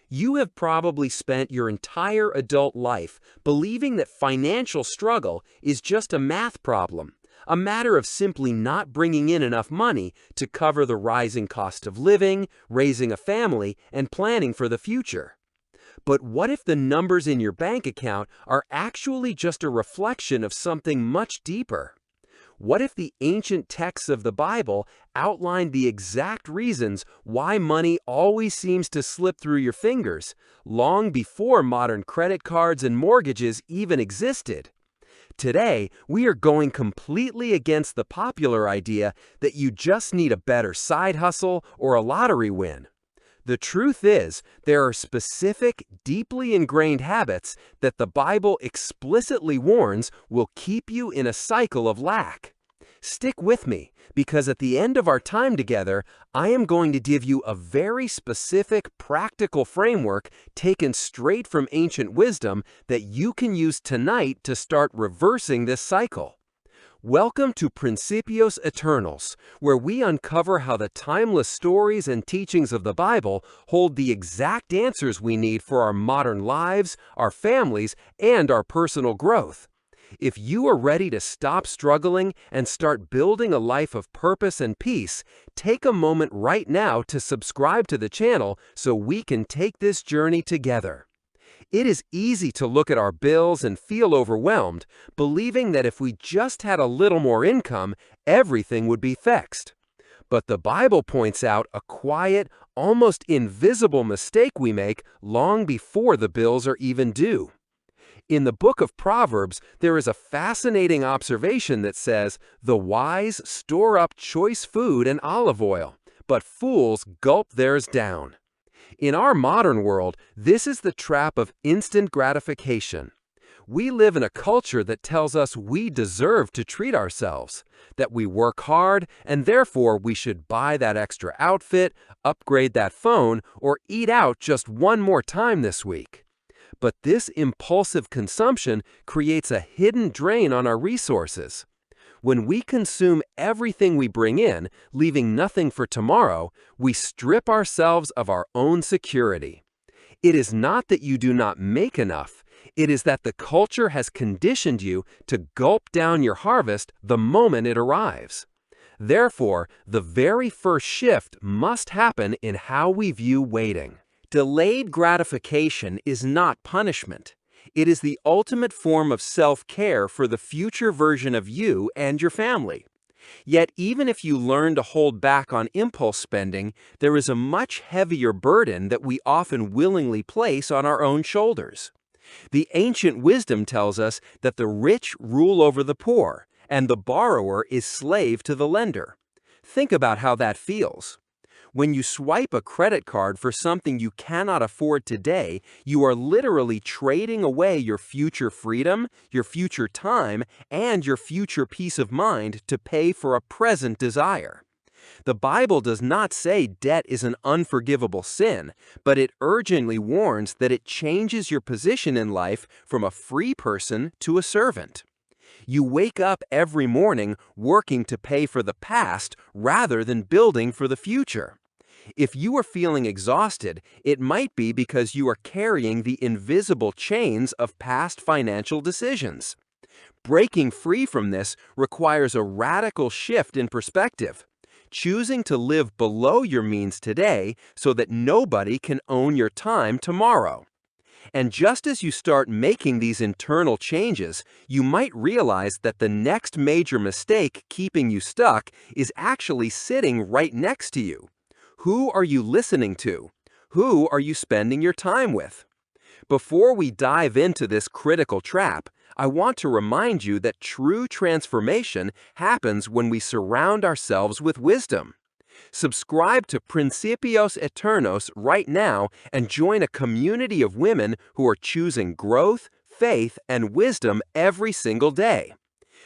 You have probably spent your entire adult life believing that financial struggle is just a math problem, a matter of simply not bringing in enough money to cover the rising cost of living, raising a family, and planning for the future. But what if the numbers in your bank account are actually just a reflection of something much deeper? What if the ancient texts of the Bible outlined the exact reasons why money always seems to slip through your fingers, long before modern credit cards and mortgages even existed? Today, we are going completely against the popular idea that you just need a better side hustle or a lottery win. The truth is, there are specific, deeply ingrained habits that the Bible explicitly warns will keep you in a cycle of lack. Stick with me, because at the end of our time together, I am going to give you a very specific, practical framework taken straight from ancient wisdom that you can use tonight to start reversing this cycle. Welcome to Principios Eternals, where we uncover how the timeless stories and teachings of the Bible hold the exact answers we need for our modern lives, our families, and our personal growth. If you are ready to stop struggling and start building a life of purpose and peace, take a moment right now to subscribe to the channel so we can take this journey together. It is easy to look at our bills and feel overwhelmed, believing that if we just had a little more income, everything would be fixed. But the Bible points out a quiet, almost invisible mistake we make long before the bills are even due. In the book of Proverbs, there is a fascinating observation that says, "The wise store up choice food and olive oil, but fools gulp theirs down." In our modern world, this is the trap of instant gratification. We live in a culture that tells us we deserve to treat ourselves, that we work hard, and therefore we should buy that extra outfit, upgrade that phone, or eat out just one more time this week. But this impulsive consumption creates a hidden drain on our resources. When we consume everything we bring in, leaving nothing for tomorrow, we strip ourselves of our own security. It is not that you do not make enough. It is that the culture has conditioned you to gulp down your harvest the moment it arrives. Therefore, the very first shift must happen in how we view waiting. Delayed gratification is not punishment. It is the ultimate form of self-care for the future version of you and your family. Yet even if you learn to hold back on impulse spending, there is a much heavier burden that we often willingly place on our own shoulders. The ancient wisdom tells us that the rich rule over the poor, and the borrower is slave to the lender. Think about how that feels. When you swipe a credit card for something you cannot afford today, you are literally trading away your future freedom, your future time, and your future peace of mind to pay for a present desire. The Bible does not say debt is an unforgivable sin, but it urgently warns that it changes your position in life from a free person to a servant. You wake up every morning working to pay for the past rather than building for the future. If you are feeling exhausted, it might be because you are carrying the invisible chains of past financial decisions. Breaking free from this requires a radical shift in perspective, choosing to live below your means today so that nobody can own your time tomorrow. And just as you start making these internal changes, you might realize that the next major mistake keeping you stuck is actually sitting right next to you. Who are you listening to? Who are you spending your time with? Before we dive into this critical trap, I want to remind you that true transformation happens when we surround ourselves with wisdom. Subscribe to Principios Eternos right now and join a community of women who are choosing growth, faith, and wisdom every single day.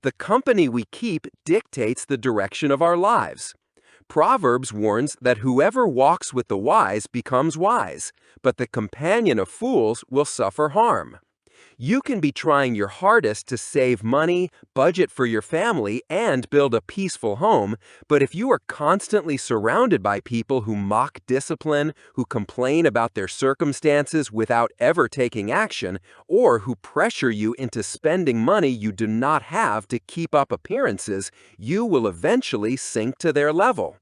The company we keep dictates the direction of our lives. Proverbs warns that whoever walks with the wise becomes wise, but the companion of fools will suffer harm. You can be trying your hardest to save money, budget for your family, and build a peaceful home, but if you are constantly surrounded by people who mock discipline, who complain about their circumstances without ever taking action, or who pressure you into spending money you do not have to keep up appearances, you will eventually sink to their level.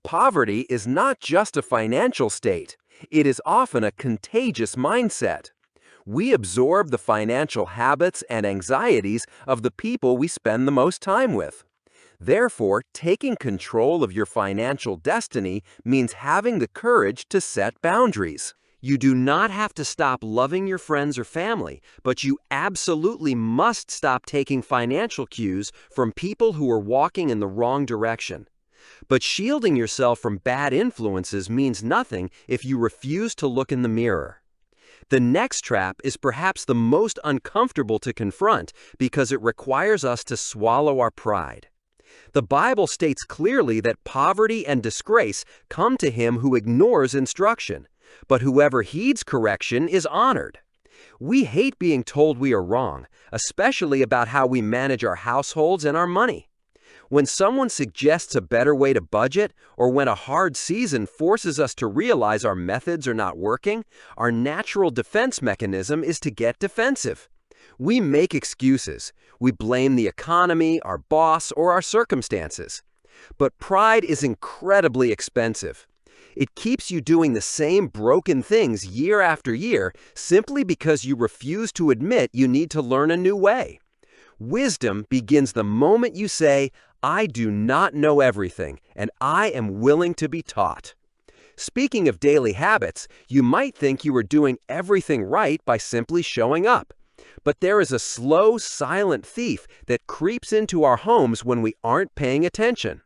Poverty is not just a financial state. It is often a contagious mindset. We absorb the financial habits and anxieties of the people we spend the most time with. Therefore, taking control of your financial destiny means having the courage to set boundaries. You do not have to stop loving your friends or family, but you absolutely must stop taking financial cues from people who are walking in the wrong direction. But shielding yourself from bad influences means nothing if you refuse to look in the mirror. The next trap is perhaps the most uncomfortable to confront because it requires us to swallow our pride. The Bible states clearly that poverty and disgrace come to him who ignores instruction, but whoever heeds correction is honored. We hate being told we are wrong, especially about how we manage our households and our money. When someone suggests a better way to budget, or when a hard season forces us to realize our methods are not working, our natural defense mechanism is to get defensive. We make excuses. We blame the economy, our boss, or our circumstances. But pride is incredibly expensive. It keeps you doing the same broken things year after year simply because you refuse to admit you need to learn a new way. Wisdom begins the moment you say, "I do not know everything, and I am willing to be taught." Speaking of daily habits, you might think you are doing everything right by simply showing up. But there is a slow, silent thief that creeps into our homes when we aren't paying attention.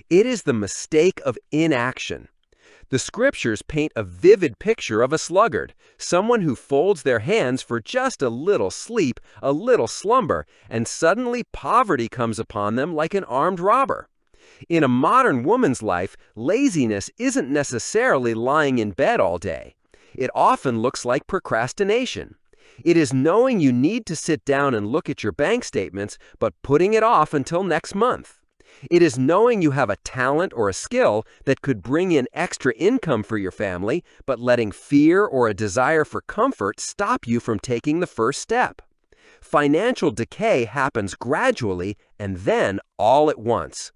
It is the mistake of inaction. The scriptures paint a vivid picture of a sluggard, someone who folds their hands for just a little sleep, a little slumber, and suddenly poverty comes upon them like an armed robber. In a modern woman's life, laziness isn't necessarily lying in bed all day. It often looks like procrastination. It is knowing you need to sit down and look at your bank statements, but putting it off until next month. It is knowing you have a talent or a skill that could bring in extra income for your family, but letting fear or a desire for comfort stop you from taking the first step. Financial decay happens gradually and then all at once.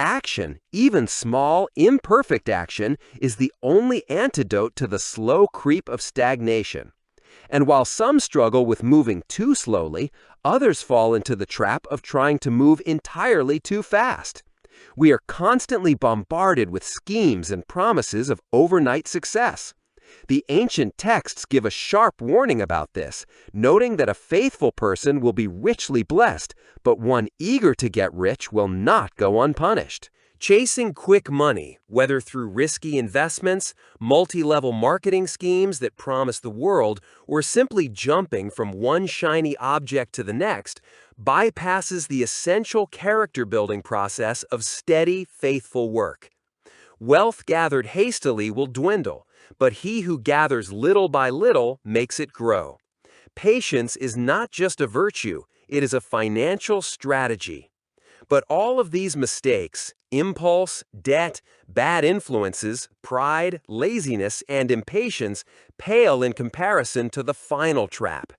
Action, even small, imperfect action, is the only antidote to the slow creep of stagnation. And while some struggle with moving too slowly, others fall into the trap of trying to move entirely too fast. We are constantly bombarded with schemes and promises of overnight success. The ancient texts give a sharp warning about this, noting that a faithful person will be richly blessed, but one eager to get rich will not go unpunished. Chasing quick money, whether through risky investments, multi-level marketing schemes that promise the world, or simply jumping from one shiny object to the next, bypasses the essential character-building process of steady, faithful work. Wealth gathered hastily will dwindle, but he who gathers little by little makes it grow. Patience is not just a virtue, it is a financial strategy. But all of these mistakes, impulse, debt, bad influences, pride, laziness, and impatience, pale in comparison to the final trap.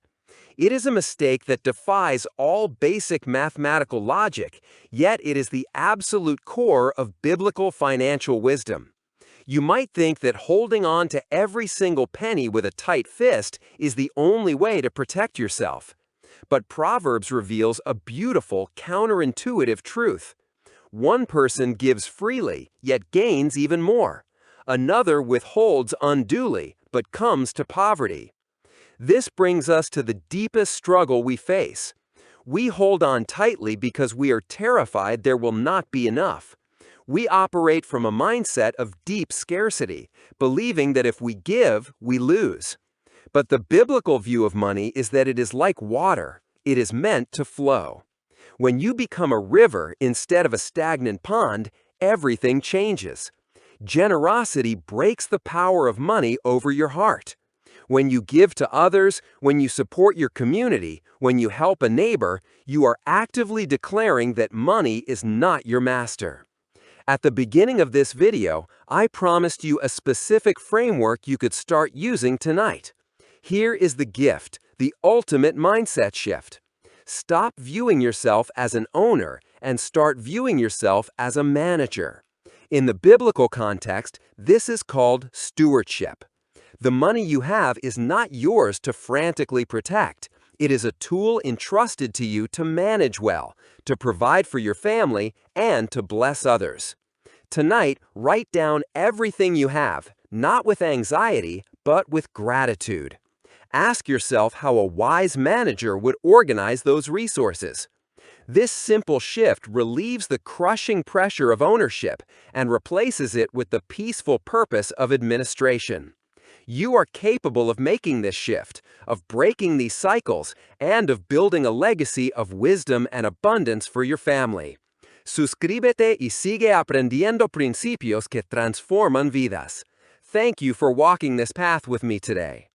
It is a mistake that defies all basic mathematical logic, yet it is the absolute core of biblical financial wisdom. You might think that holding on to every single penny with a tight fist is the only way to protect yourself. But Proverbs reveals a beautiful, counterintuitive truth. One person gives freely, yet gains even more. Another withholds unduly, but comes to poverty. This brings us to the deepest struggle we face. We hold on tightly because we are terrified there will not be enough. We operate from a mindset of deep scarcity, believing that if we give, we lose. But the biblical view of money is that it is like water. It is meant to flow. When you become a river instead of a stagnant pond, everything changes. Generosity breaks the power of money over your heart. When you give to others, when you support your community, when you help a neighbor, you are actively declaring that money is not your master. At the beginning of this video, I promised you a specific framework you could start using tonight. Here is the gift, the ultimate mindset shift. Stop viewing yourself as an owner and start viewing yourself as a manager. In the biblical context, this is called stewardship. The money you have is not yours to frantically protect. It is a tool entrusted to you to manage well, to provide for your family, and to bless others. Tonight, write down everything you have, not with anxiety, but with gratitude. Ask yourself how a wise manager would organize those resources. This simple shift relieves the crushing pressure of ownership and replaces it with the peaceful purpose of administration. You are capable of making this shift, of breaking these cycles, and of building a legacy of wisdom and abundance for your family. Suscríbete y sigue aprendiendo principios que transforman vidas. Thank you for walking this path with me today.